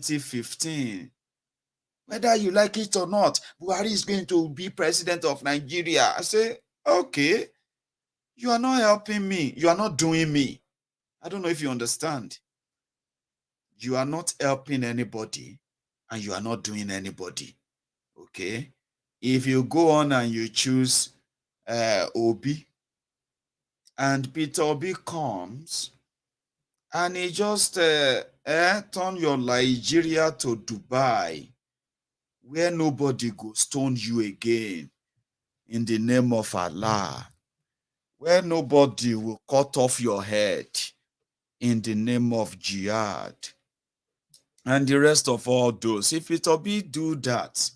2015. Whether you like it or not, Buhari is going to be president of Nigeria. I say, okay, you are not helping me. You are not doing me. I don't know if you understand. You are not helping anybody and you are not doing anybody. Okay? If you go on and you choose Obi, and Peter Obi comes and he just turn your Nigeria to Dubai, where nobody go stone you again in the name of Allah, where nobody will cut off your head in the name of jihad, and the rest of all those. If Peter Obi do that,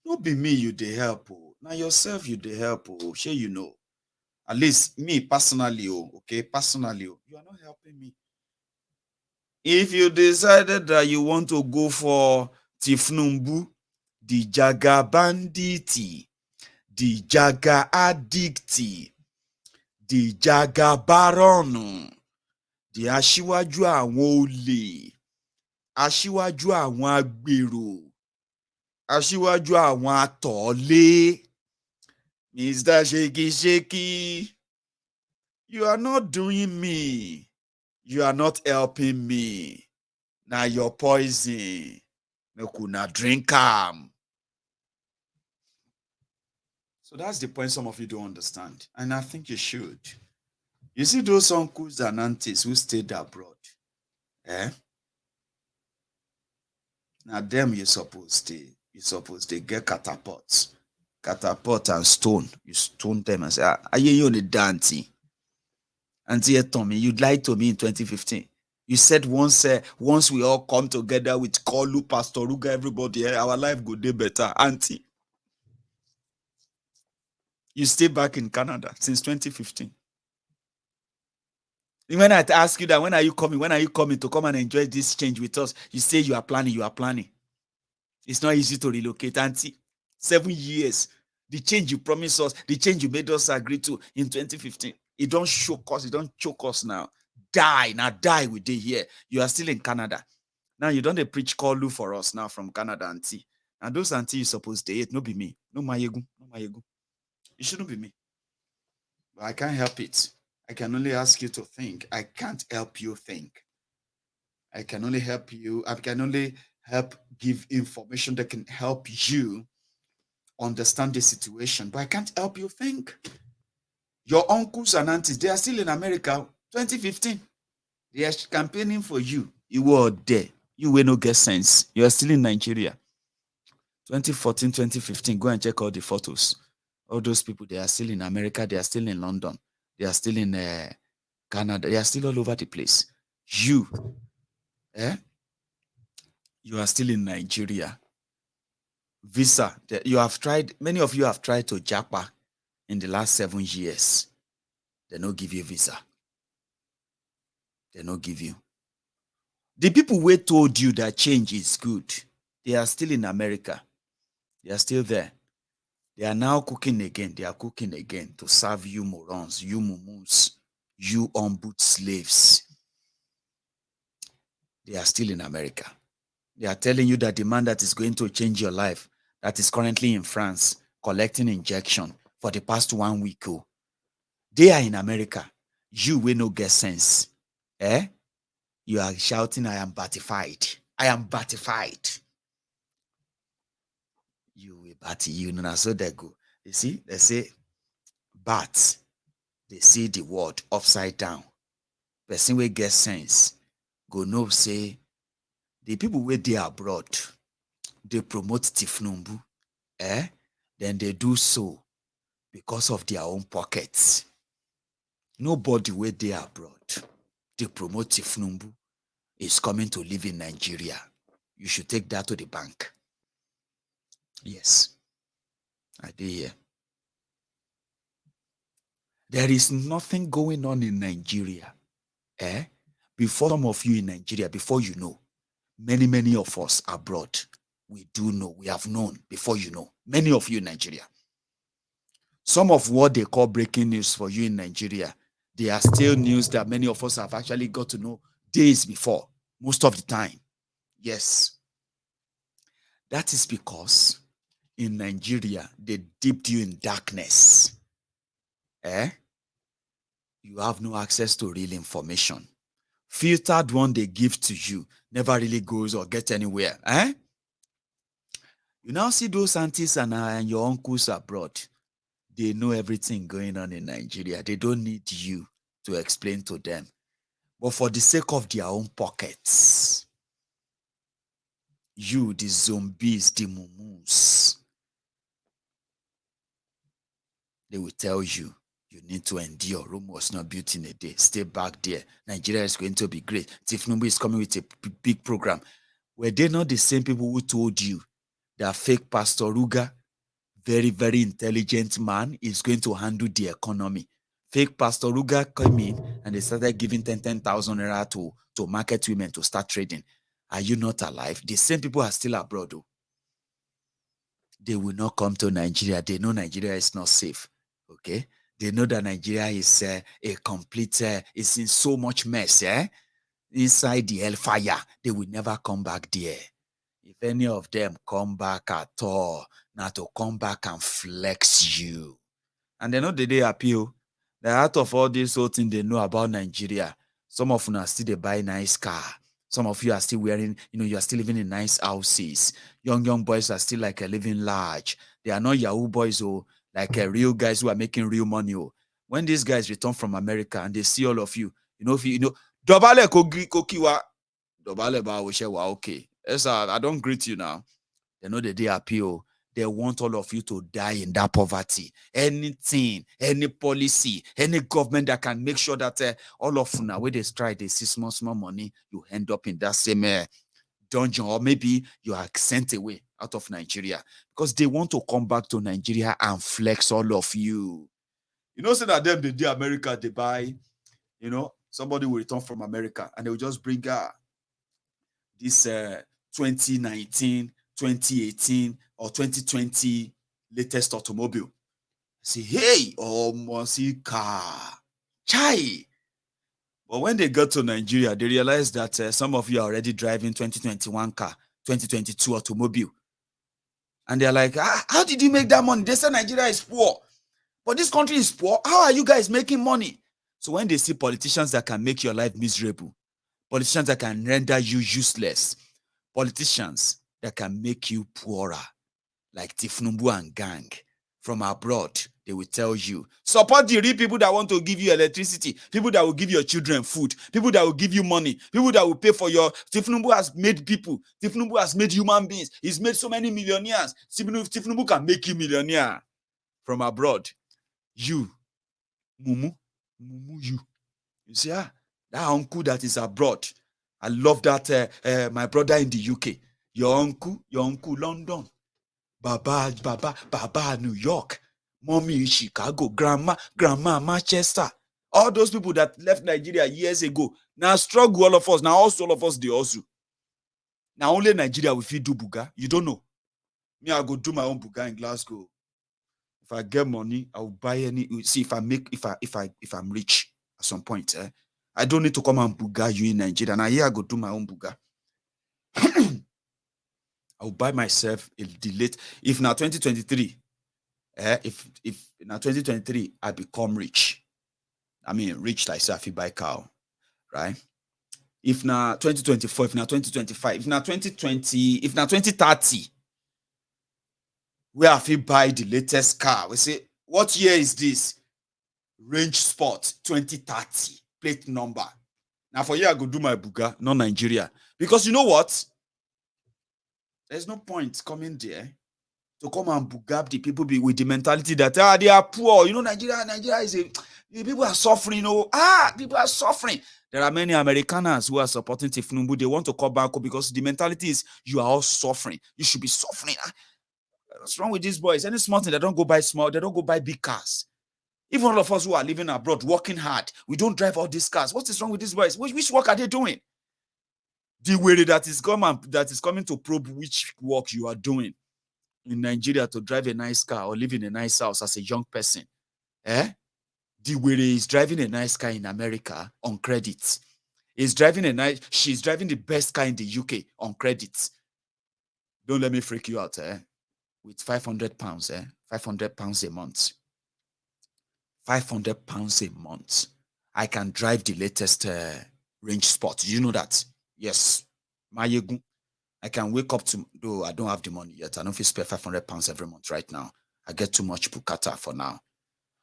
no be me you dey help. Now yourself you dey help. Sure, you know. At least me personally, okay, personally, you are not helping me. If you decided that you want to go for Tifnumbu, the Jaga Banditi, the Jaga Addicti, the Jaga Baronu, the Aṣíwájú àwọn olè, Aṣíwájú àwọn agbèrò, Aṣíwájú àwọn atọ̀ọ́lé, Mr. Shaky Shaky, you are not doing me. You are not helping me. Now your poison. Make una drink am. So that's the point some of you don't understand. And I think you should. You see those uncles and aunties who stayed abroad. Now them you supposed to get catapults. Catapult and stone. You stone them and say, are you on the dancing? Auntie Tommy, you lied to me in 2015. You said once we all come together with Kolu, Pastor Ruga, everybody, our life go dey better. Auntie, you stay back in Canada since 2015. When I ask you that, when are you coming to come and enjoy this change with us? You say you are planning. It's not easy to relocate, Auntie. 7 years. The change you promised us, the change you made us agree to in 2015. It don't choke us now. Die we dey here. You are still in Canada. Now you don't preach Kolu for us now from Canada, Auntie. And those auntie you supposed to hate, no be me. No mayegu. It shouldn't be me. But I can't help it. I can only ask you to think. I can't help you think. I can only help you. I can only help give information that can help you understand the situation. But I can't help you think. Your uncles and aunties, they are still in America. 2015. They are campaigning for you. You were there. You will not get sense. You are still in Nigeria. 2014, 2015. Go and check all the photos. All those people, they are still in America. They are still in London. They are still in Canada. They are still all over the place. You are still in Nigeria. Visa. Many of you have tried to japa in the last 7 years. They don't give you visa. They don't give you. The people who told you that change is good, they are still in America. They are still there. They are now cooking again. They are cooking again to serve you morons, you mumus, you unboot slaves. They are still in America. They are telling you that the man that is going to change your life, that is currently in France, collecting injection for the past 1 week. They are in America. You will not get sense. You are shouting, I am batified. I am batified. You will bat you know, so they go. You see, they say bat. They see the word upside down. Person will get sense. Go know say the people where they are abroad, they promote Tifnumbu. Then they do so because of their own pockets. Nobody where they are abroad, they promote Tifnumbu is coming to live in Nigeria. You should take that to the bank. Yes. I did hear. There is nothing going on in Nigeria. Before some of you in Nigeria, before you know, many of us abroad, we do know, we have known before you know. Many of you in Nigeria. Some of what they call breaking news for you in Nigeria, they are still news that many of us have actually got to know days before, most of the time. Yes. That is because in Nigeria, they dipped you in darkness. You have no access to real information. Filtered one they give to you never really goes or get anywhere. You now see those aunties and your uncles abroad. They know everything going on in Nigeria. They don't need you to explain to them. But for the sake of their own pockets, you, the zombies, the mumus, they will tell you, you need to endure. Rome was not built in a day. Stay back there. Nigeria is going to be great. Tifnumbu is coming with a big program. Were they not the same people who told you that fake Pastor Ruga, very, very intelligent man, is going to handle the economy? Fake Pastor Ruga came in and they started giving 10,000 naira to market women to start trading. Are you not alive? The same people are still abroad, though. They will not come to Nigeria. They know Nigeria is not safe. Okay? They know that Nigeria is a complete, it's in so much mess, inside the hellfire. They will never come back there. If any of them come back at all, now to come back and flex you. And they know the day appeal. That out of all this whole thing they know about Nigeria, some of them are still they buy nice car. Some of you are still wearing, you are still living in nice houses. Young boys are still like living large. They are not Yahoo boys, like real guys who are making real money. When these guys return from America and they see all of you, Dobale kokiwa, Dobale ba okay. Yes, I don't greet you now. They know the day appeal. They want all of you to die in that poverty. Anything, any policy, any government that can make sure that all of now, when they strike, they see small money, you end up in that same dungeon, or maybe you are sent away out of Nigeria because they want to come back to Nigeria and flex all of you. Say that them, they do America, they buy, somebody will return from America and they will just bring this 2019, 2018, or 2020 latest automobile. Say, hey, see car. Chai. But when they got to Nigeria, they realized that some of you are already driving 2021 car, 2022 automobile. And they're like, how did you make that money? They say Nigeria is poor. But this country is poor. How are you guys making money? So when they see politicians that can make your life miserable, politicians that can render you useless, politicians that can make you poorer, like Tifnumbu and gang from abroad, they will tell you, support the real people that want to give you electricity, people that will give your children food, people that will give you money, people that will pay for your... Tifnumbu has made people. Tifnumbu has made human beings. He's made so many millionaires. Tifnumbu can make you millionaire from abroad. You, Mumu, you. You see, that uncle that is abroad. I love that my brother in the UK. Your uncle London. Baba New York. Mommy Chicago. Grandma Manchester. All those people that left Nigeria years ago. Now struggle all of us. Now also all of us they also. Now only Nigeria will fit do buga. You don't know. Me, I go do my own buga in Glasgow. If I get money, I will buy any. See, if I'm rich at some point, I don't need to come and buga you in Nigeria. Now here I go do my own buga. I'll buy myself a delete. If now 2023, if now 2023 I become rich, I mean rich like say I fit buy cow, right? If now 2024, if now 2025, if now 2020, if now 2030, where I fit buy the latest car, we say, what year is this? Range Sport 2030 plate number. Now for here I go do my buga, not Nigeria, because you know what? There's no point coming there to come and bugab the people with the mentality that they are poor. Nigeria is people are suffering. People are suffering. There are many Americans who are supporting Tifnumbu. They want to come back because the mentality is you are all suffering. You should be suffering. What's wrong with these boys? Any small thing, they don't go buy small, they don't go buy big cars. Even all of us who are living abroad, working hard, we don't drive all these cars. What is wrong with these boys? Which work are they doing? The way that is coming to probe which work you are doing in Nigeria to drive a nice car or live in a nice house as a young person. The way is driving a nice car in America on credit. He's driving a nice, she's driving the best car in the UK on credit. Don't let me freak you out, with 500 pounds, 500 pounds a month. 500 pounds a month. I can drive the latest range sport. Do you know that? Yes. Mayegun. I can wake up to, though I don't have the money yet. I don't feel spare 500 pounds every month right now. I get too much bukata for now.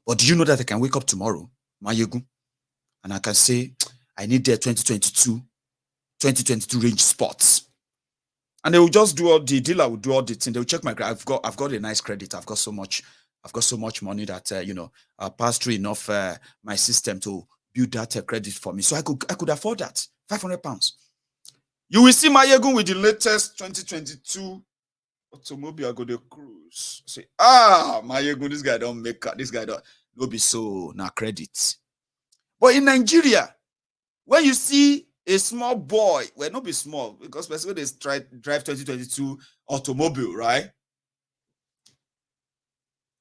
But do you know that I can wake up tomorrow, Mayegun, and I can say, I need their 2022 range sports. And they will just do all the dealer will do all the thing. They will check my credit. I've got a nice credit. I've got so much money that I pass through enough my system to build that credit for me. So I could afford that. 500 pounds. You will see Mayegun with the latest 2022 automobile. I go the cruise. Say, Mayegun, this guy don't make car. This guy don't be so na credit. But in Nigeria, when you see a small boy, well, not be small, because person they drive 2022 automobile, right?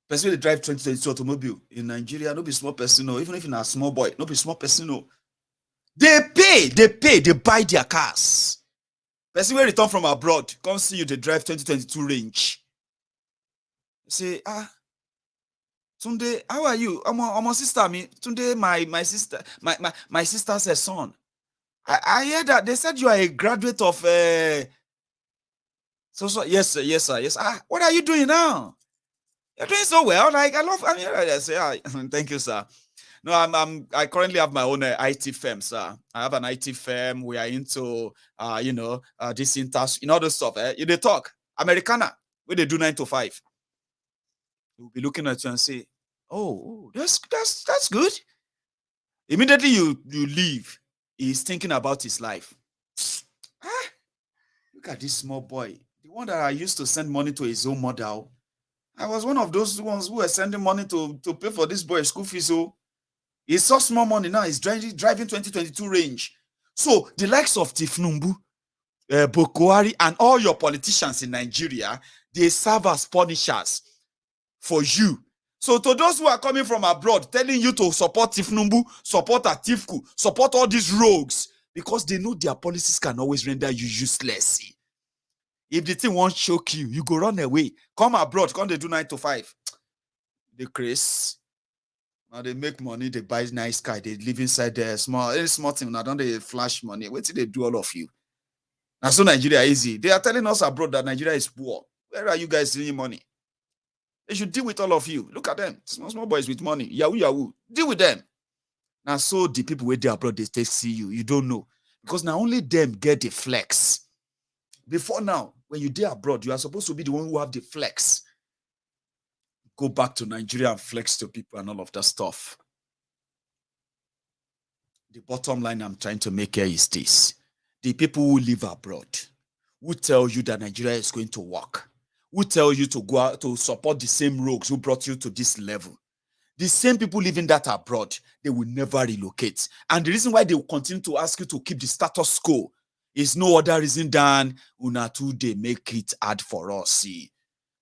Person they drive 2022 automobile in Nigeria, no be small person, no. Even if you're a small boy, no be small person, no. They buy their cars. Person will return from abroad, come see you, they drive 2022 range. Say, Tunde, how are you? I'm a sister. Me, Tunde, my sister, my sister's son. I hear that they said you are a graduate of so yes sir, yes sir, yes. What are you doing now? You're doing so well. Like I say, thank you, sir. No, I currently have my own IT firm, sir. I have an IT firm. We are into this all this stuff. You they talk Americana, where they do 9 to 5. We'll be looking at you and say, oh, that's good. Immediately you leave, he's thinking about his life. Look at this small boy, the one that I used to send money to his own mother. I was one of those ones who were sending money to pay for this boy's school fees. So he saw small money now. He's driving 2022 range. So the likes of Tifnumbu, Bokoari, and all your politicians in Nigeria, they serve as punishers for you. So to those who are coming from abroad, telling you to support Tifnumbu, support Atifku, support all these rogues, because they know their policies can always render you useless. If the thing won't choke you, you go run away. Come abroad, come they do 9 to 5. The craze. Now they make money, they buy nice car, they live inside there. Small thing. Now don't they flash money? Wait till they do all of you. Now so Nigeria easy. They are telling us abroad that Nigeria is poor. Where are you guys seeing money? They should deal with all of you. Look at them. Small boys with money. Yahoo. Deal with them. Now, so the people where they abroad, they see you. You don't know. Because now only them get the flex. Before now, when you dare abroad, you are supposed to be the one who have the flex. Go back to Nigeria and flex to people and all of that stuff. The bottom line I'm trying to make here is this. The people who live abroad, who tell you that Nigeria is going to work, who tell you to go out to support the same rogues who brought you to this level, the same people living that abroad, they will never relocate. And the reason why they will continue to ask you to keep the status quo is no other reason than una too they make it hard for us. See,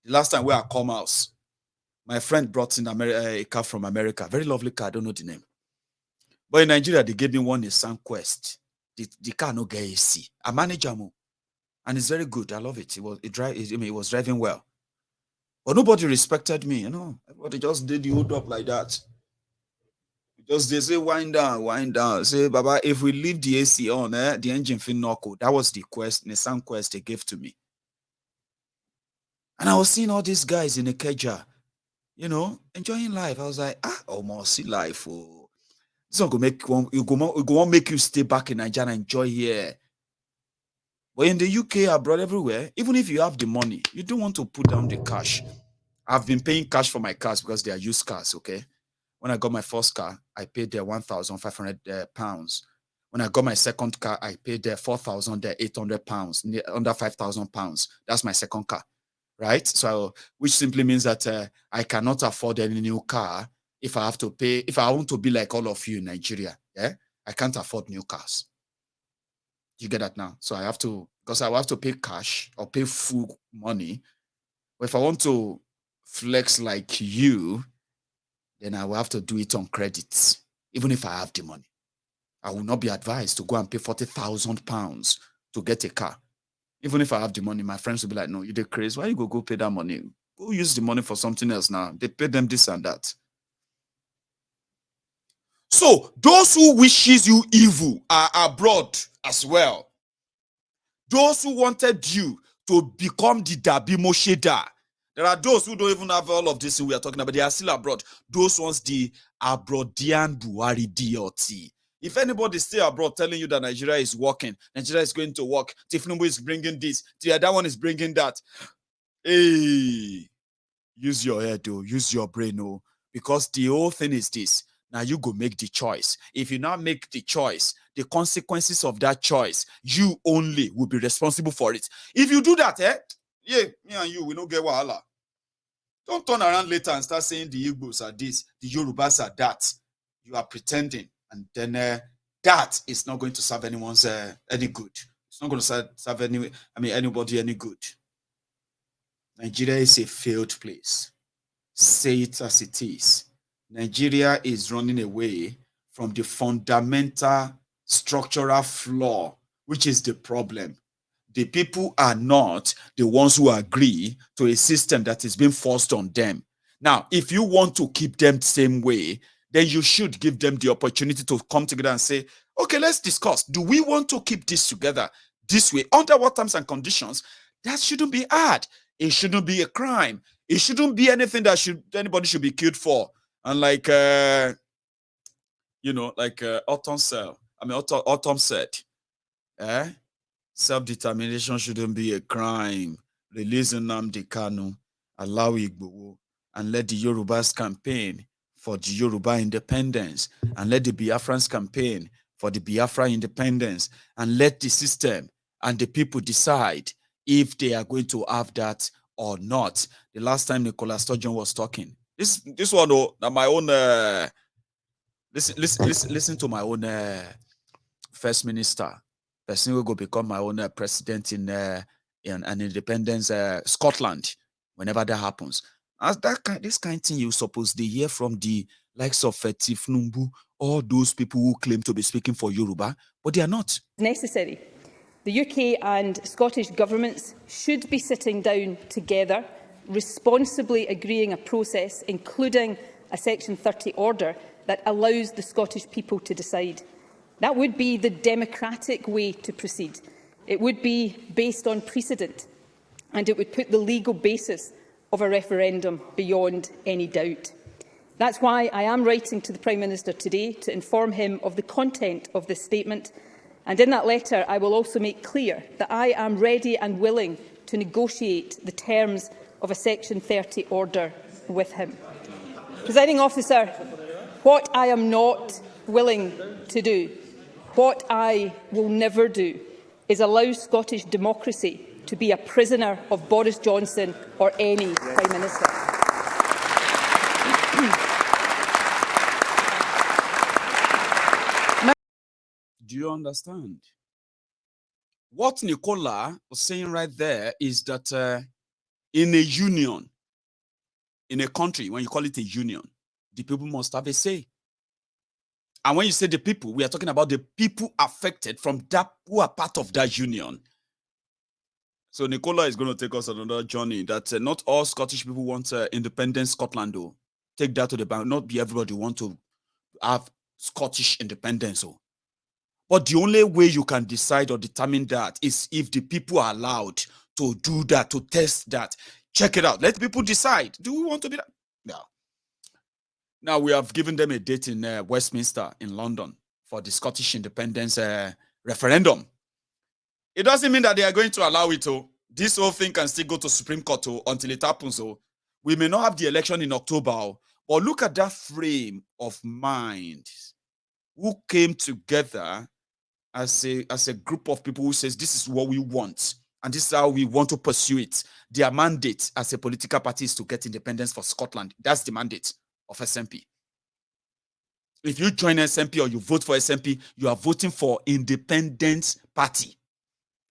the last time we are come house, my friend brought in a car from America, very lovely car, I don't know the name. But in Nigeria, they gave me one Nissan Quest. The car no get AC. I manage them, and it's very good. I love it. It was driving well. But nobody respected me, Everybody just did the hold up like that. Just they say wind down. Say, Baba, if we leave the AC on, the engine fin knock. That was the Nissan Quest they gave to me. And I was seeing all these guys in a Keja, enjoying life. I was like, almost see life. Oh. This one go make you stay back in Nigeria and enjoy here. But in the UK, abroad, everywhere, even if you have the money, you don't want to put down the cash. I've been paying cash for my cars because they are used cars, okay? When I got my first car, I paid there 1,500 pounds. When I got my second car, I paid there 4,800 pounds, under 5,000 pounds. That's my second car, right? So, which simply means that I cannot afford any new car if I want to be like all of you in Nigeria. Yeah, I can't afford new cars. You get that now? So I have to, because I will have to pay cash or pay full money. But if I want to flex like you, then I will have to do it on credit, even if I have the money. I will not be advised to go and pay £40,000 to get a car. Even if I have the money, my friends will be like, no, you're crazy. Why you go pay that money? Go use the money for something else now. They pay them this and that. So those who wishes you evil are abroad as well. Those who wanted you to become the Dabi Mosheda. There are those who don't even have all of this we are talking about. They are still abroad. Those ones, the Abroadian Buhari DLT. If anybody stay abroad telling you that Nigeria is working, Nigeria is going to work, Tinubu is bringing this, the other one is bringing that. Hey, use your head, though. Use your brain, oh. Because the whole thing is this. Now you go make the choice. If you now make the choice, the consequences of that choice, you only will be responsible for it. If you do that, yeah, me and you, we don't get wahala. Don't turn around later and start saying the Igbos are this, the Yorubas are that. You are pretending, and then that is not going to serve anyone's any good. It's not going to serve anybody any good. Nigeria is a failed place. Say it as it is. Nigeria is running away from the fundamental structural flaw, which is the problem. The people are not the ones who agree to a system that is being forced on them. Now, if you want to keep them the same way, then you should give them the opportunity to come together and say, okay, let's discuss. Do we want to keep this together this way? Under what terms and conditions? That shouldn't be hard. It shouldn't be a crime. It shouldn't be anything that anybody should be killed for. And like Autumn said, self-determination shouldn't be a crime. Release Nnamdi Kanu, allow Igboho, and let the Yorubas campaign for the Yoruba independence, and let the Biafrans campaign for the Biafra independence, and let the system and the people decide if they are going to have that or not. The last time Nicola Sturgeon was talking, this one, my own. Listen to my own first minister. Person will go become my own president in an independence Scotland. Whenever that happens, as this kind of thing you supposed to hear from the likes of Tiff Numbu, all those people who claim to be speaking for Yoruba, but they are not necessary. The UK and Scottish governments should be sitting down together, responsibly agreeing a process, including a Section 30 order, that allows the Scottish people to decide. That would be the democratic way to proceed. It would be based on precedent, and it would put the legal basis of a referendum beyond any doubt. That's why I am writing to the Prime Minister today to inform him of the content of this statement. And in that letter, I will also make clear that I am ready and willing to negotiate the terms of a Section 30 order with him. Presiding Officer, what I am not willing to do, what I will never do, is allow Scottish democracy to be a prisoner of Boris Johnson or any Prime Minister. Do you understand? What Nicola was saying right there is that in a union, in a country, when you call it a union, the people must have a say. And when you say the people, we are talking about the people affected from that who are part of that union. So Nicola is going to take us on another journey that not all Scottish people want independent Scotland, though. Take that to the bank. Not be everybody want to have Scottish independence, oh. But the only way you can decide or determine that is if the people are allowed to do that, to test that. Check it out. Let people decide. Do we want to be that? No. Now, we have given them a date in Westminster in London for the Scottish independence referendum. It doesn't mean that they are going to allow it. This whole thing can still go to Supreme Court until it happens. We may not have the election in October, but look at that frame of mind who came together as a group of people who says this is what we want and this is how we want to pursue it. Their mandate as a political party is to get independence for Scotland. That's the mandate of SNP. If you join SNP or you vote for SNP, you are voting for independent party.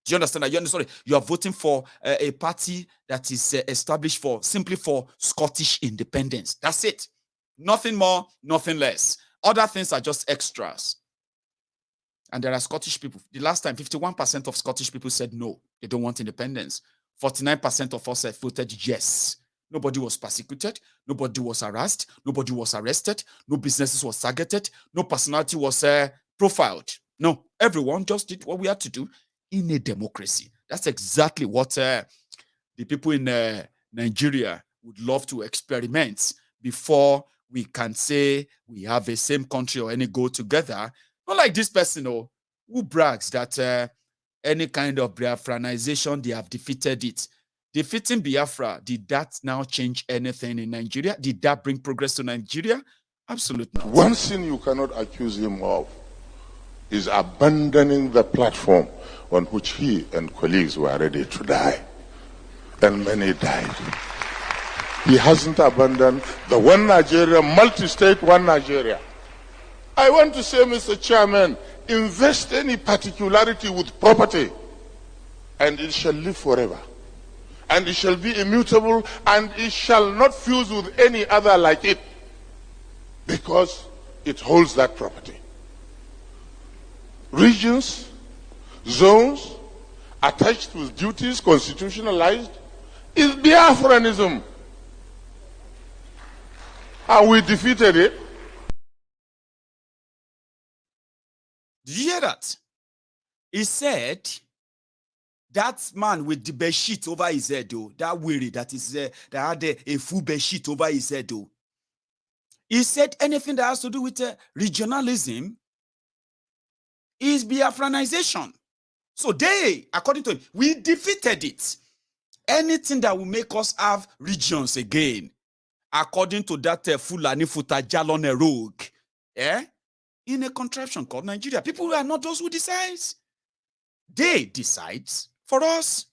Do you understand that? You are voting for a party that is established simply for Scottish independence. That's it. Nothing more, nothing less. Other things are just extras. And there are Scottish people. The last time, 51% of Scottish people said no, they don't want independence. 49% of us voted yes. Nobody was persecuted. Nobody was harassed. Nobody was arrested. No businesses was targeted. No personality was profiled. No, everyone just did what we had to do in a democracy. That's exactly what the people in Nigeria would love to experiment before we can say we have a same country or any goal together. Not like this person who brags that any kind of Biafranization, they have defeated it. Defeating Biafra, did that now change anything in Nigeria? Did that bring progress to Nigeria? Absolutely not. One thing you cannot accuse him of is abandoning the platform on which he and colleagues were ready to die. And many died. He hasn't abandoned the one Nigeria, multi-state one Nigeria. I want to say, Mr. Chairman, invest any particularity with property, and it shall live forever. And it shall be immutable, and it shall not fuse with any other like it, because it holds that property. Regions, zones, attached with duties constitutionalized, is Biafranism. And we defeated it. Did you hear that? He said that man with the bed sheet over his head, though, that weary that is that had a full bed sheet over his head, though. He said anything that has to do with regionalism is Biafranization. So they, according to him, we defeated it. Anything that will make us have regions again, according to that Fulani Futa Jalone rogue, in a contraption called Nigeria. People are not those who decide. They decide for us.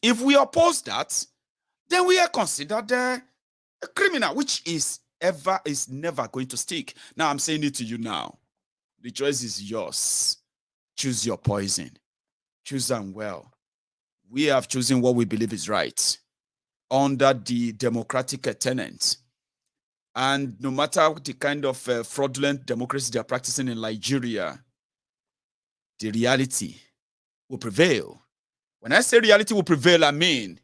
If we oppose that, then we are considered a criminal, which is never going to stick. Now I'm saying it to you now. The choice is yours. Choose your poison. Choose them well. We have chosen what we believe is right under the democratic tenets. And no matter the kind of fraudulent democracy they are practicing in Nigeria, the reality will prevail. When I say reality will prevail, I mean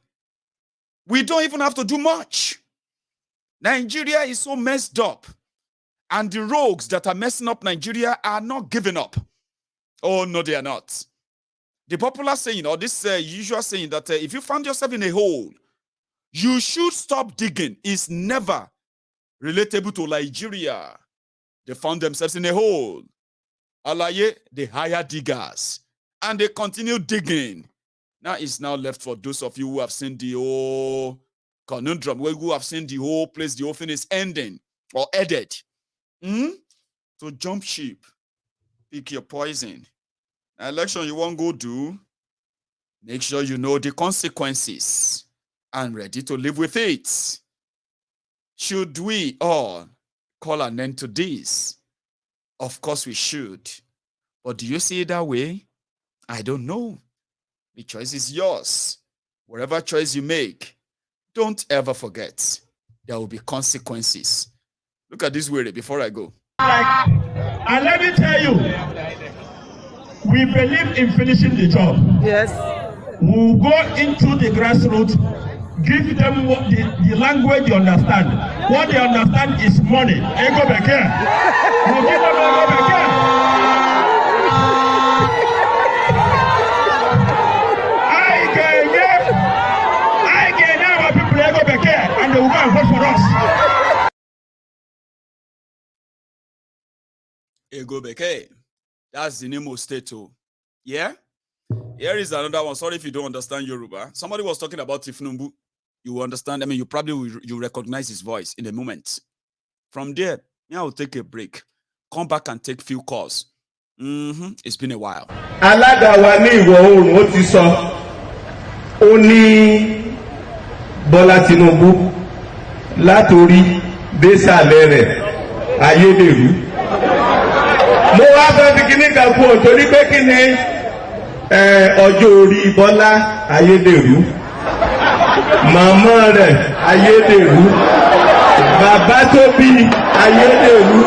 we don't even have to do much. Nigeria is so messed up, and the rogues that are messing up Nigeria are not giving up. Oh, no, they are not. The popular saying, or this usual saying that if you found yourself in a hole, you should stop digging, is never relatable to Nigeria. They found themselves in a hole. Alaye, they hire diggers, and they continue digging. Now it's now left for those of you who have seen the whole conundrum, who have seen the whole place, the whole thing is ending or ended. So jump ship, pick your poison. Now, election you won't go do, make sure you know the consequences and ready to live with it. Should we all call an end to this? Of course we should. But do you see it that way? I don't know. The choice is yours. Whatever choice you make, don't ever forget there will be consequences. Look at this way before I go. And let me tell you, we believe in finishing the job. Yes. We'll go into the grassroots, give them what the language they understand. What they understand is money. They go back here. We'll give them go back here. I get our people they go back here and they will go and vote for us. Ego Beke. That's the name of state. Yeah? Here is another one. Sorry if you don't understand Yoruba. Somebody was talking about Tifnumbu. You understand? I mean, you probably will recognize his voice in a moment. From there, I will take a break. Come back and take few calls. It's been a while. Alága wa ní ìwọ̀ oòrùn ó ti sọ, ó ní Bọ́lá Tinubu látorí désàlẹ̀ rẹ̀ ayédèrú. Mo wá fẹ́ fi kíní kan kú ò torí pé kí ni ọjọ́ orí Bọ́lá ayédèrú, màmá rẹ̀ ayédèrú, bàbá tó bí ayédèrú,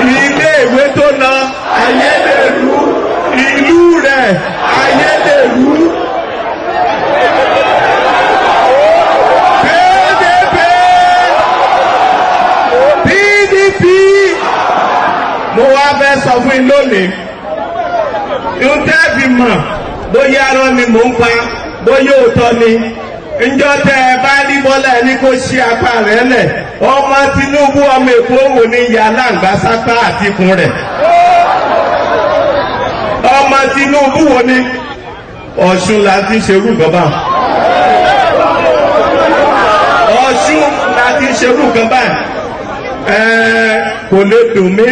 ilé ìwé tó lọ ayédèrú ìlú rẹ̀ ayédèrú. PDP mo wá fẹ́ sọ fún yín lónìí yóò tẹ́ẹ̀bì mọ̀ bóyá arọ́ ni mò ń pa bóyá òótọ́ ni ǹjọ́ tẹ́ ẹ bá rí Bọ́lá ẹni kó ṣí apá rẹ̀ lẹ̀ ọmọ Tinubu ọmọ Èkó wò ní ìyá aláǹgbá sápá àtikùn rẹ̀ ọmọ Tinubu wò ní Ọ̀ṣun láti ṣerú gọ́bà Ọ̀ṣun láti ṣerú gọ́bà kò lè dùn mí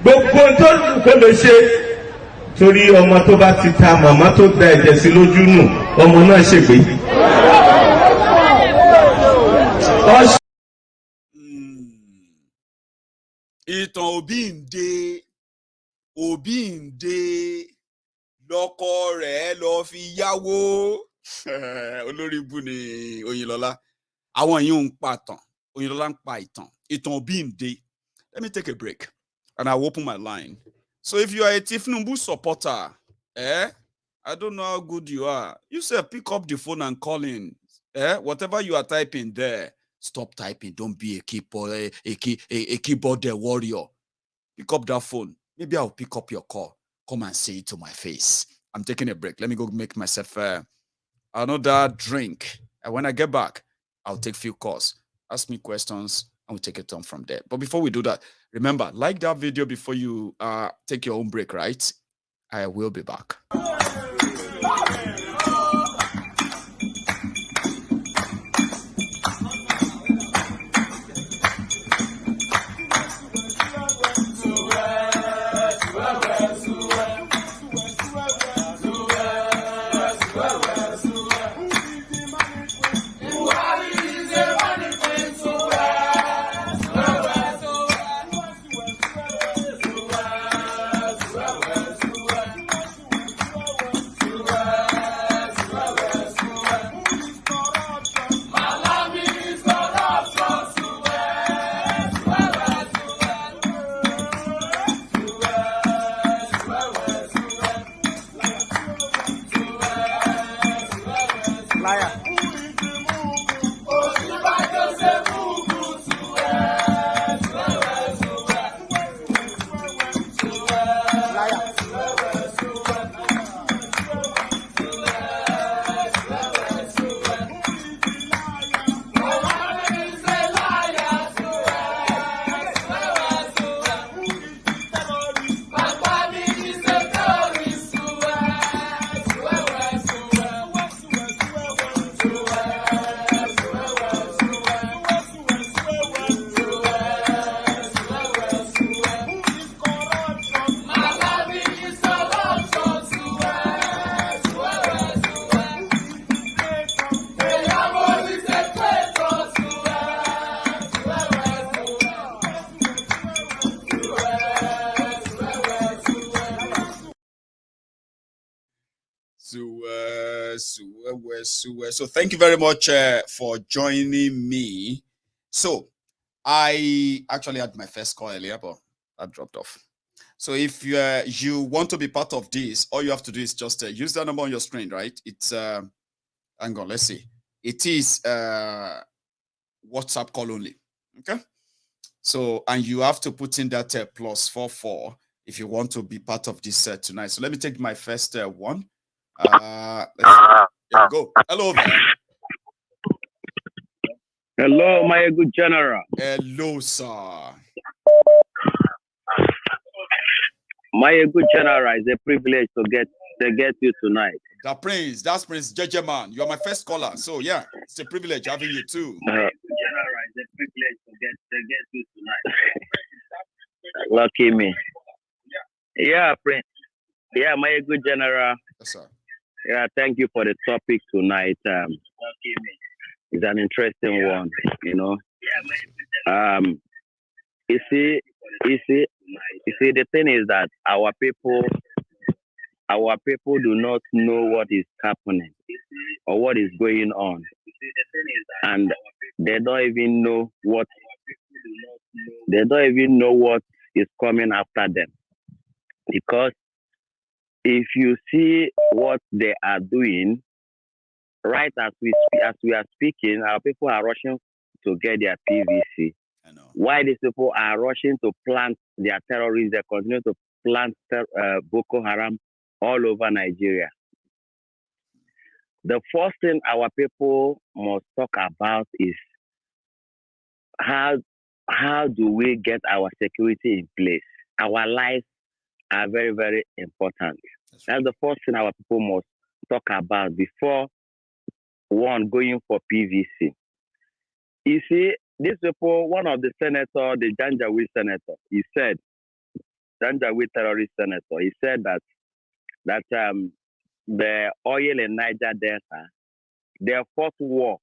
gbogbo tó kò lè ṣe torí ọmọ tó bá ti ta màmá tó da ẹ̀jẹ̀ sí lójú nù ọmọ náà ṣègbè. ìtàn Òbíǹde lọkọ rẹ̀ lọ fi yáwó olórí ibu ni Oyinlọlá àwọn yìí ń pa ìtàn Oyinlọlá ń pa ìtàn Òbíǹde. Let me take a break and I'll open my line. So if you are a Tinubu supporter, I don't know how good you are. You say pick up the phone and call in. Whatever you are typing there, stop typing. Don't be a keyboard warrior. Pick up that phone. Maybe I'll pick up your call. Come and say it to my face. I'm taking a break. Let me go make myself another drink. And when I get back, I'll take a few calls. Ask me questions and we'll take it on from there. But before we do that, remember, like that video before you take your own break, right? I will be back. So thank you very much for joining me. So I actually had my first call earlier, but I dropped off. So if you want to be part of this, all you have to do is just use that number on your screen, right? It's hang on, let's see. It is WhatsApp call only. Okay. So and you have to put in that +44 if you want to be part of this tonight. So let me take my first one. Here we go. Hello there. Hello, my good general. Hello, sir. My good general, it's a privilege to get you tonight. That's Prince JJ man. You are my first caller, so yeah, it's a privilege having you too. General, it's a privilege to get you tonight. Lucky me. Yeah, Prince. Yeah, my good general. Yes, sir. Yeah, thank you for the topic tonight. It's an interesting one, you know. You see, the thing is that our people do not know what is happening or what is going on, and they don't even know what is coming after them. Because if you see what they are doing, right as we are speaking, our people are rushing to get their PVC. I know. Why these people are rushing to plant their terrorists, they continue to plant Boko Haram all over Nigeria. The first thing our people must talk about is how do we get our security in place? Our lives are very, very important. That's the first thing our people must talk about before one going for PVC. You see, these people, one of the senators, the Janjaweed senator, he said, Janjaweed terrorist senator, he said that the oil in Niger Delta, their fought war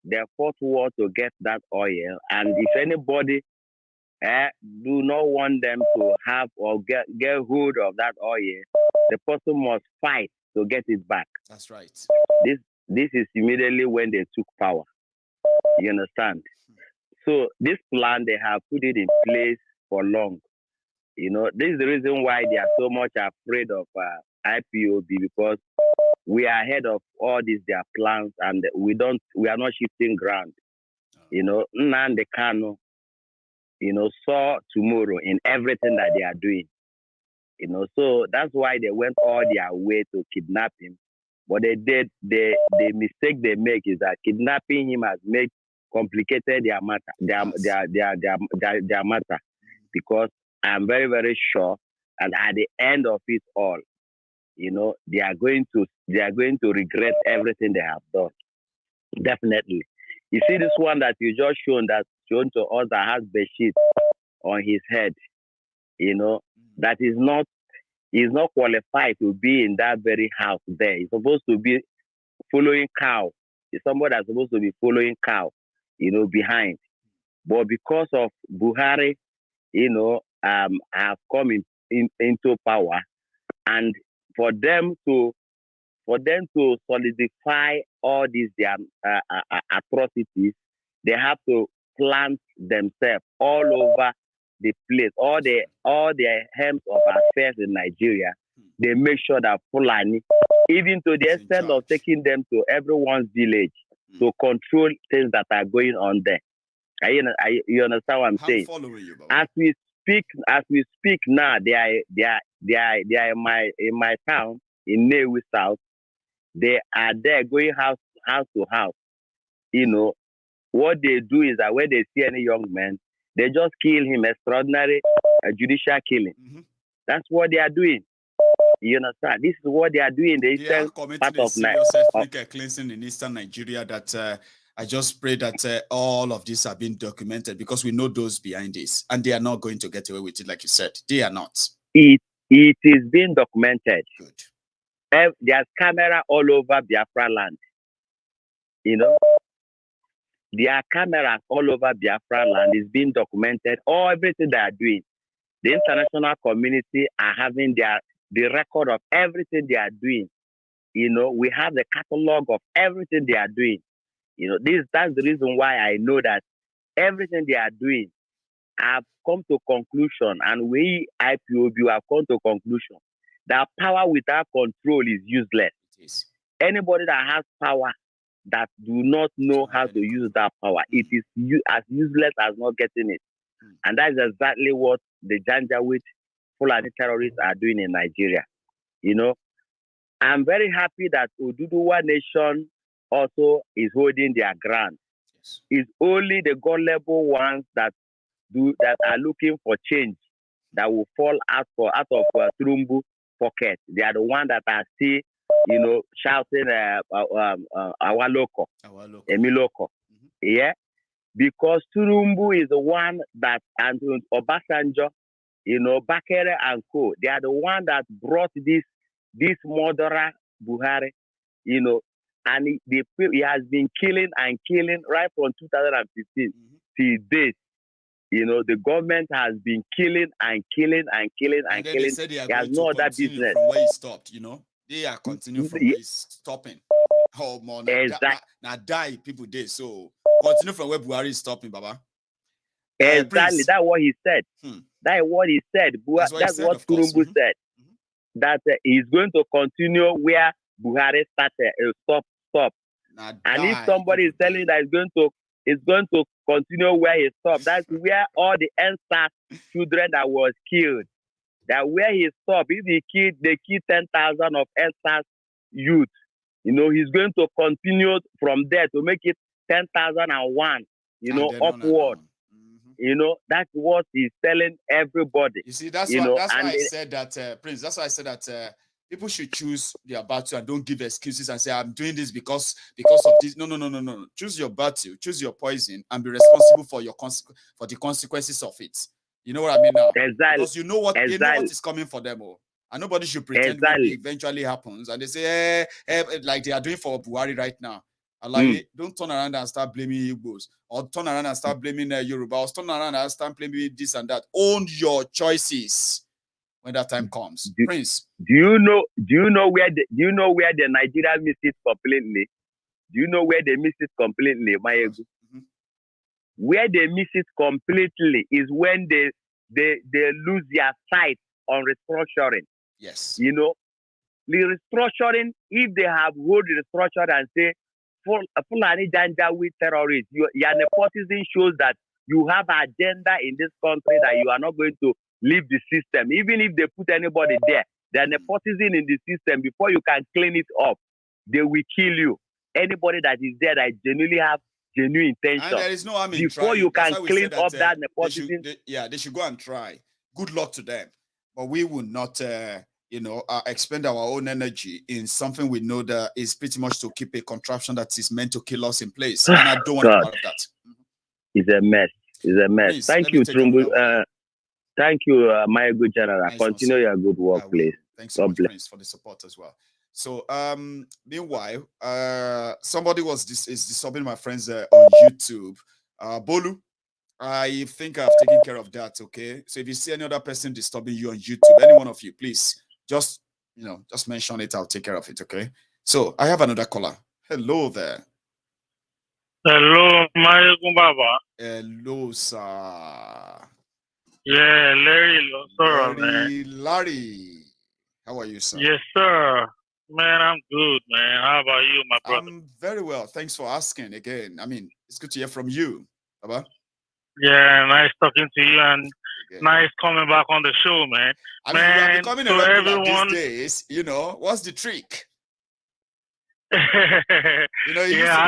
to get that oil, and if anybody do not want them to have or get hold of that oil, the person must fight to get it back. That's right. This is immediately when they took power. You understand? So this plan, they have put it in place for long. You know, this is the reason why they are so much afraid of IPOB, because we are ahead of all these their plans, and we are not shifting ground. You know, Nnamdi Kanu, you know, saw tomorrow in everything that they are doing. You know, so that's why they went all their way to kidnap him. What they did, the mistake they make is that kidnapping him has made complicated their matter, their matter, because I'm very, very sure, and at the end of it all, you know, they are going to regret everything they have done. Definitely. You see this one that you just shown to us that has bedsheet on his head, you know, that is not qualified to be in that very house there. He's supposed to be following cow. It's somebody that's supposed to be following cow, you know, behind. But because of Buhari, you know, have come into power, and for them to solidify all these their atrocities, they have to plant themselves all over the place, all the hems of affairs in Nigeria. They make sure that Fulani, even to the extent of taking them to everyone's village to control things that are going on there. You understand what I'm saying? Following you, Baba. As we speak now, they are in my town in Newi South. They are there going house to house. You know, what they do is that when they see any young man, they just kill him, extraordinary judicial killing. That's what they are doing. You understand? This is what they are doing. They are committing a serious ethnic cleansing in eastern Nigeria that I just pray that all of this have been documented, because we know those behind this, and they are not going to get away with it, like you said. They are not. It is being documented. Good. There's camera all over Biafra land. You know, there are cameras all over Biafra land. Is being documented. Everything they are doing. The international community are having the record of everything they are doing. You know, we have the catalog of everything they are doing. You know, that's the reason why I know that everything they are doing have come to conclusion, and we IPOB have come to conclusion that power without control is useless. Anybody that has power that do not know how to use that power, it is as useless as not getting it. And that is exactly what the Janjaweed Fulani terrorists are doing in Nigeria. You know, I'm very happy that Oduduwa Nation also is holding their ground. Yes. It's only the gullible ones that are looking for change that will fall out of Turumbu pocket. They are the ones that are still, you know, shouting Awaloko, Emiloko. Yeah, because Turumbu is the one that, and Obasanjo, you know, Bakere and Co. They are the one that brought this murderer Buhari, you know, and he has been killing right from 2015 till date. You know, the government has been killing and killing. They said they are going to continue from where he stopped. You know, they are continuing from where he's stopping. Oh man, now die people did. So continue from where Buhari is stopping, Baba. Exactly. Prince. That's what he said. That is what he said. That's what he said, Turumbu said. That he's going to continue where Buhari started. Stop. And if somebody is telling you that it's going to continue where he stopped, that's where all the NSAS children that was killed. That where he stopped, if they killed 10,000 of NSAS youth, he's going to continue from there to make it 10,001, upward. That's what he's telling everybody. You see, that's why I said that, Prince, that's why I said that people should choose their battle and don't give excuses and say, I'm doing this because of this. No. Choose your battle, choose your poison, and be responsible for the consequences of it. You know what I mean now? Exactly. Because you know what is coming for them all. And nobody should pretend when it eventually happens. And they say, like they are doing for Buhari right now. Don't turn around and start blaming Igbos, or turn around and start blaming Yoruba, or turn around and start blaming this and that. Own your choices when that time comes. Prince, do you know where the Nigeria missed it completely? Do you know where they missed it completely, Mayegu? Where they miss it completely is when they lose their sight on restructuring. Yes. The restructuring, if they have hold the restructure and say Fulani Janja with terrorists, your nepotism shows that you have an agenda in this country that you are not going to leave the system. Even if they put anybody there, the nepotism in the system, before you can clean it up, they will kill you. Anybody that is there that genuinely have genuine intention. And there is no harm in before trying. you can clean up that nepotism. They should go and try. Good luck to them. But we will not expend our own energy in something we know that is pretty much to keep a contraption that is meant to kill us in place. And I don't want to be part of that. It's a mess. Please, thank you, Trumbu. Thank you, my good general. Nice. Continue your good work, please. Thanks so much, Prince, for the support as well. So, meanwhile, somebody is disturbing my friends on YouTube. Bolu, I think I've taken care of that. Okay. So if you see any other person disturbing you on YouTube, any one of you, please just mention it. I'll take care of it. Okay. So I have another caller. Hello there. Hello, my Baba. Hello, sir. Yeah, Larry. Larry. How are you, sir? Yes, sir. Man, I'm good, man. How about you, my brother? I'm very well. Thanks for asking again. I mean, it's good to hear from you, Baba. Yeah, nice talking to you and nice coming back on the show, man. I mean, you are becoming a regular these days. What's the trick? I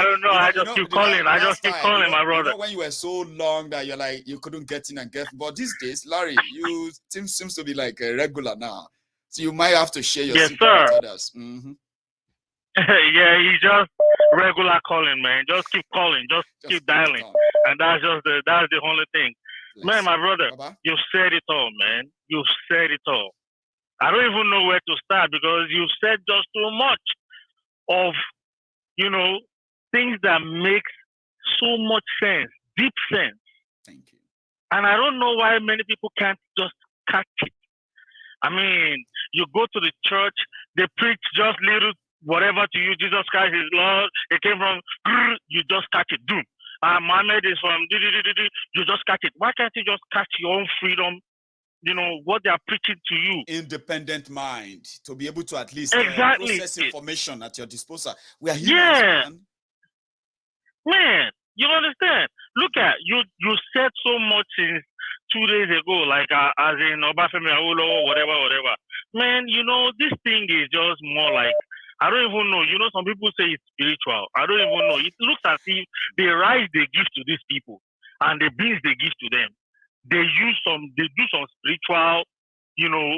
don't know. I just keep calling. My brother. When you were so long that you're like you couldn't get in and get. But these days, Larry, you seems to be like a regular now. So you might have to share your secret with others. Mm-hmm. Yeah, you just regular calling, man. Just keep calling. Just keep dialing. And that's the only thing. Man, my brother, Baba? You said it all, man. You said it all. I don't even know where to start because you said just too much of, things that make so much sense, deep sense. Thank you. And I don't know why many people can't just catch it. I mean, you go to the church, they preach just little whatever to you, Jesus Christ is Lord, it came from, you just catch it, doom. Muhammad is from, you just catch it. Why can't you just catch your own freedom, what they are preaching to you? Independent mind, to be able to at least process information at your disposal. We are humans, man, you understand? Look at, you said so much since 2 days ago, like as in Obafemi Awolowo, whatever. Man, this thing is just more like, I don't even know. Some people say it's spiritual. I don't even know. It looks as if the rice they give to these people and the beans they give to them, they do some spiritual,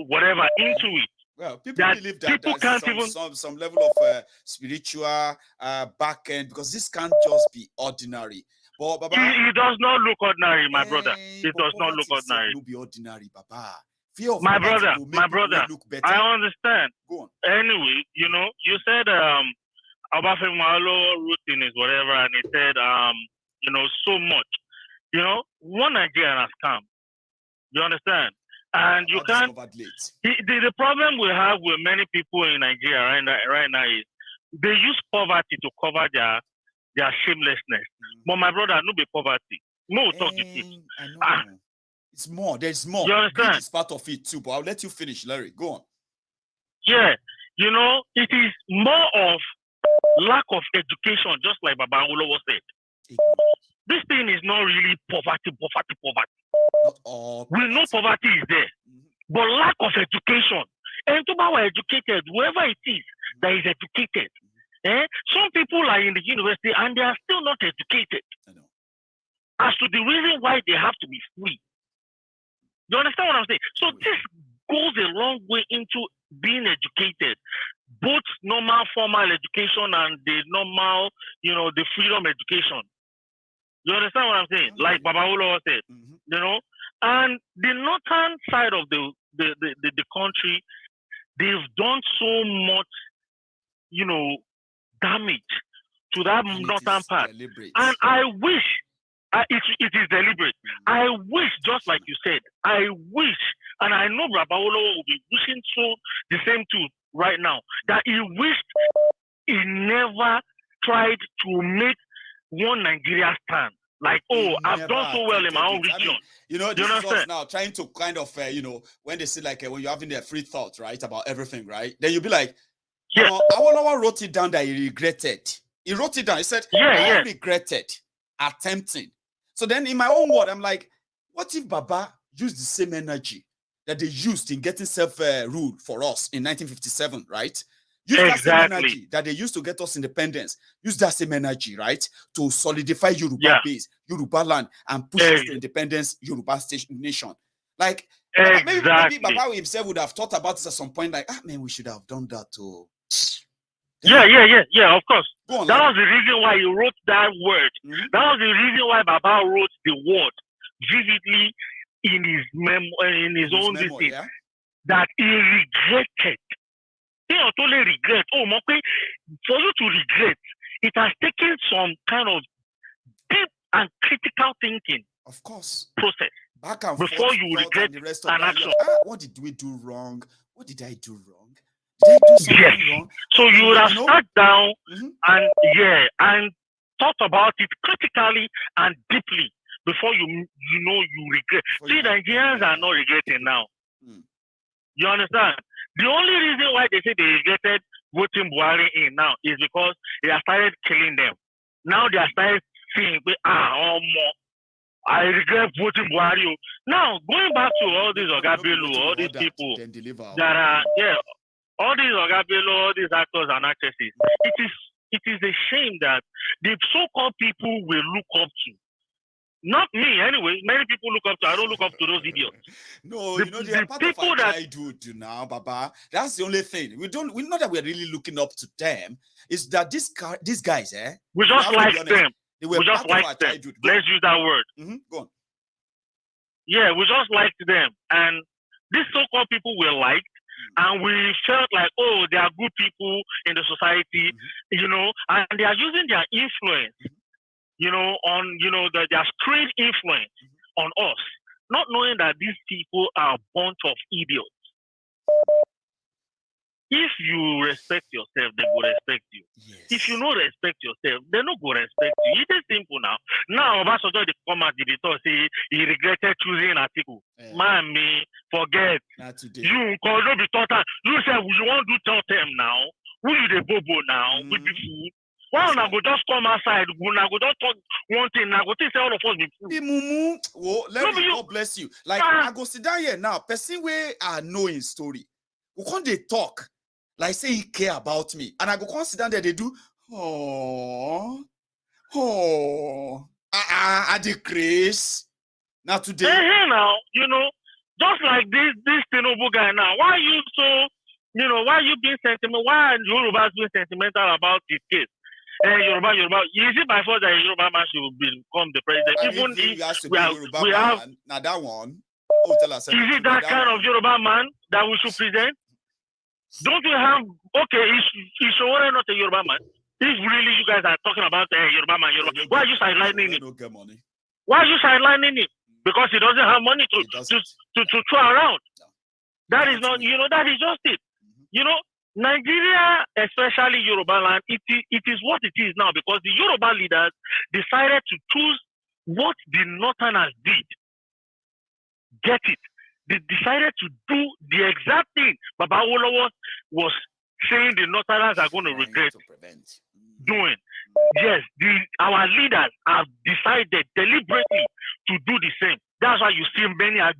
whatever into it. Well, people believe that there's some level of spiritual back end because this can't just be ordinary. But Baba, it does not look ordinary, my brother. It does not look ordinary. It will be ordinary, Baba. Fear of my brother, look better. I understand. Go on. Anyway, you said Obafemi Awolowo routine is whatever, and he said so much. One Nigerian has come. You understand? And you can't. The problem we have with many people in Nigeria right now is they use poverty to cover their shamelessness. But my brother, no be poverty. No, talk the truth. I know. Ah, It's more. There's more. you understand? Greed is part of it too, but I'll let you finish, Larry. Go on. Yeah, you know, it is more of lack of education, just like Baba Awolowo said. This thing is not really poverty. Not all. We know poverty is there, but lack of education. And to be educated, whoever it is that is educated, some people are in the university and they are still not educated. I know. As to the reason why they have to be free. You understand what I'm saying? So this goes a long way into being educated, both normal formal education and the normal, the freedom education. You understand what I'm saying? Okay. Like Baba Awolowo said, you know. And the northern side of the country, they've done so much, damage to that northern part. Deliberate. And I wish it is deliberate. I wish, just like you said, I wish, and I know Baba Awolowo will be wishing so the same too right now, that he wished he never tried to make one Nigeria stand. Like, I've done so well in my own region. I mean, this is us now trying to kind of, when they say like when you're having their free thought, right, about everything, right? Then you'll be like, yeah. Awolowo wrote it down that he regretted. He wrote it down. He said, I regretted attempting. So then in my own word, I'm like, what if Baba used the same energy that they used in getting self-rule for us in 1957, right? Use that same energy that they used to get us independence. Use that same energy, right, to solidify Yoruba base, Yoruba land, and push us to independence, Yoruba nation. Like, maybe Baba himself would have thought about this at some point, like, man, we should have done that too. Yeah, of course. On, that was the reason why he wrote that word. That was the reason why Baba wrote the word vividly in his own memo, that he regretted. He not only regret. For you to regret, it has taken some kind of deep and critical thinking. Of course. Process. Back and before forth, you regret the rest an action. What did we do wrong? What did I do wrong? Did I do something wrong? So you would have sat down and thought about it critically and deeply before you regret. See, Nigerians are not regretting now. You understand? The only reason why they say they regretted voting Buhari in now is because they have started killing them. Now they have started saying, I regret voting Buhari. Now, going back to all these Ogabelu, all these people that are, all these Ogabelu, all these actors and actresses, it is a shame that the so-called people we look up to, not me anyway, many people look up to, I don't look up to those idiots. No, they are part of our childhood now, Baba. That's the only thing. We know that we're really looking up to them. Is that these guys, we just like them. We just like them. Let's use that word. Go on. Yeah, we just liked them. And these so-called people were liked. And we felt like, they are good people in the society, and they are using their influence, on, their screen influence on us, not knowing that these people are a bunch of idiots. If you respect yourself, they will respect you. Yes. If you don't respect yourself, they no go respect you. It is simple now. Now, Obasanjo they come at the talk say he regretted choosing Atiku. Man, me forget. Not today. You cause no be total. You say you want to tell them now. Who you the bobo now? With the food. Why not go just come outside? We not go just talk one thing. Now go say all of us be food. The mumu. Whoa, Larry, God bless you. Like I go sit down here now. Person where I know in story. We can't they talk. Like say he care about me. And I go come sit down there, they do, I decrease. Now today. Now, just like this Tinubu guy now. Why you so, why you being sentimental? Why Yoruba being sentimental about this case? Yoruba. Is it by force that Yoruba man should become the president? Even if we have now that one. Is it that kind of Yoruba man that we should present? Don't you have is Showore not a Yoruba man? If really you guys are talking about Yoruba man, why are you sidelining him? Why are you sidelining him? Because he doesn't have money to throw around. That is not, that is just it. Nigeria, especially Yoruba land, it is what it is now because the Yoruba leaders decided to choose what the Northerners did, get it. They decided to do the exact thing Baba Awolowo was saying the Northerners are going to regret doing. Yes, our leaders have decided deliberately to do the same. That's why you see many are